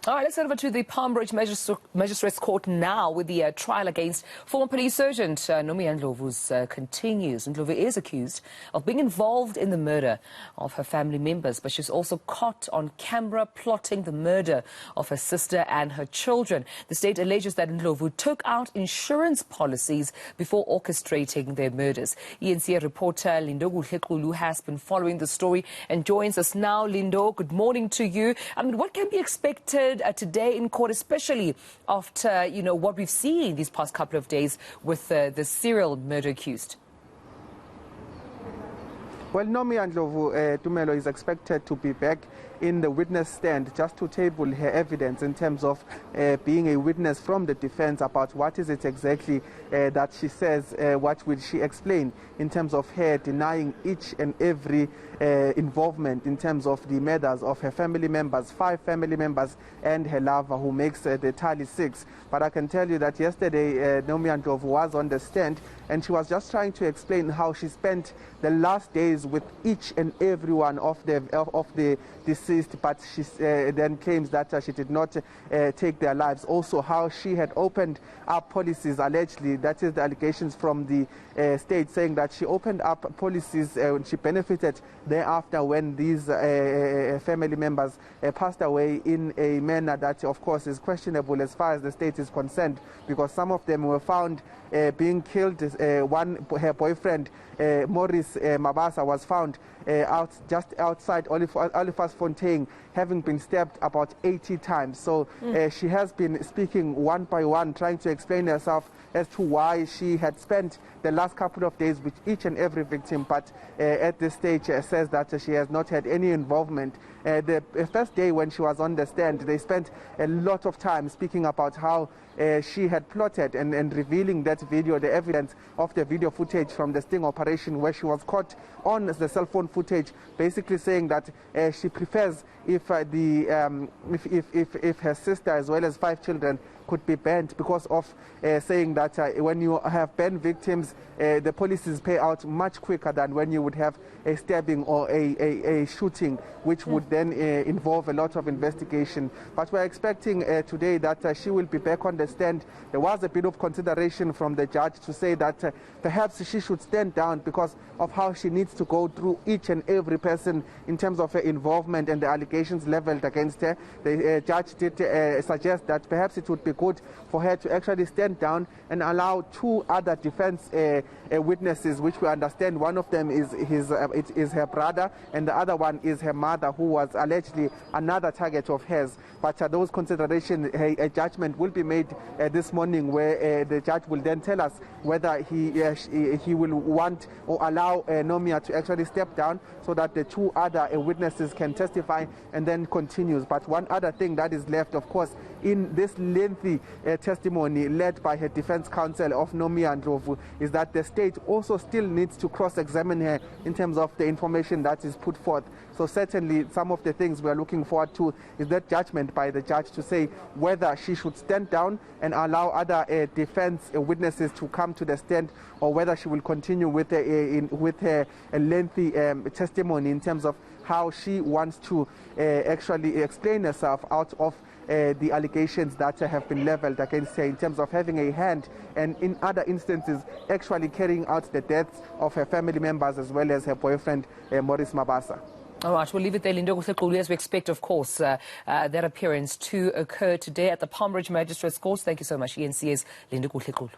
All right, let's head over to the Palm Ridge Magistrates Court now with the trial against former police sergeant Nomia Ndlovu continues. Ndlovu is accused of being involved in the murder of her family members, but she's also caught on camera plotting the murder of her sister and her children. The state alleges that Ndlovu took out insurance policies before orchestrating their murders. eNCA reporter Lindokuhle Xulu has been following the story and joins us now. Lindo, good morning to you. I mean, what can be expected today in court, especially after, what we've seen these past couple of days with the serial murder accused? Well, Nomia Ndlovu is expected to be back in the witness stand just to table her evidence in terms of being a witness from the defense about what is it exactly that she says, what will she explain in terms of her denying each and every involvement in terms of the murders of her family members, 5 family members and her lover, who makes the tally 6. But I can tell you that yesterday Nomia Ndlovu was on the stand and she was just trying to explain how she spent the last days with each and every one of the deceased, but she then claims that she did not take their lives. Also, how she had opened up policies, allegedly, that is the allegations from the state, saying that she opened up policies and she benefited thereafter when these family members passed away in a manner that, of course, is questionable as far as the state is concerned, because some of them were found being killed. Her boyfriend, Morris Mabasa, was found just outside Olifantsfontein, having been stabbed about 80 times. So she has been speaking one by one, trying to explain herself as to why she had spent the last couple of days with each and every victim, but at this stage says that she has not had any involvement. The first day when she was on the stand, they spent a lot of time speaking about how she had plotted and revealing that video, the evidence of the video footage from the sting operation, where she was caught on the cell phone footage, basically saying that she prefers if her sister as well as 5 children could be banned, because of saying that when you have banned victims, the policies pay out much quicker than when you would have a stabbing or a shooting, which would then involve a lot of investigation. But we're expecting today that she will be back on the stand. There was a bit of consideration from the judge to say that perhaps she should stand down because of how she needs to go through each and every person in terms of her involvement and the allegations leveled against her. The judge did suggest that perhaps it would be good for her to actually stand down and allow 2 other defense witnesses, which we understand one of them is her brother and the other one is her mother, who was allegedly another target of hers. But those considerations, a judgment will be made this morning, where the judge will then tell us whether he will want or allow Nomia to actually step down so that the 2 other witnesses can testify and then continues. But one other thing that is left, of course, in this lengthy testimony led by her defense counsel of Nomia Ndlovu, is that the state also still needs to cross-examine her in terms of the information that is put forth. So certainly some of the things we are looking forward to is that judgment by the judge to say whether she should stand down and allow other defense witnesses to come to the stand, or whether she will continue with her lengthy testimony in terms of how she wants to actually explain herself out of the allegations that have been leveled against her in terms of having a hand and in other instances actually carrying out the deaths of her family members as well as her boyfriend Morris Mabasa. All right, we'll leave it there, Lindokuhle Xulu, as we expect, of course, that appearance to occur today at the Palm Ridge Magistrates Court. Thank you so much, eNCA's Lindokuhle Xulu.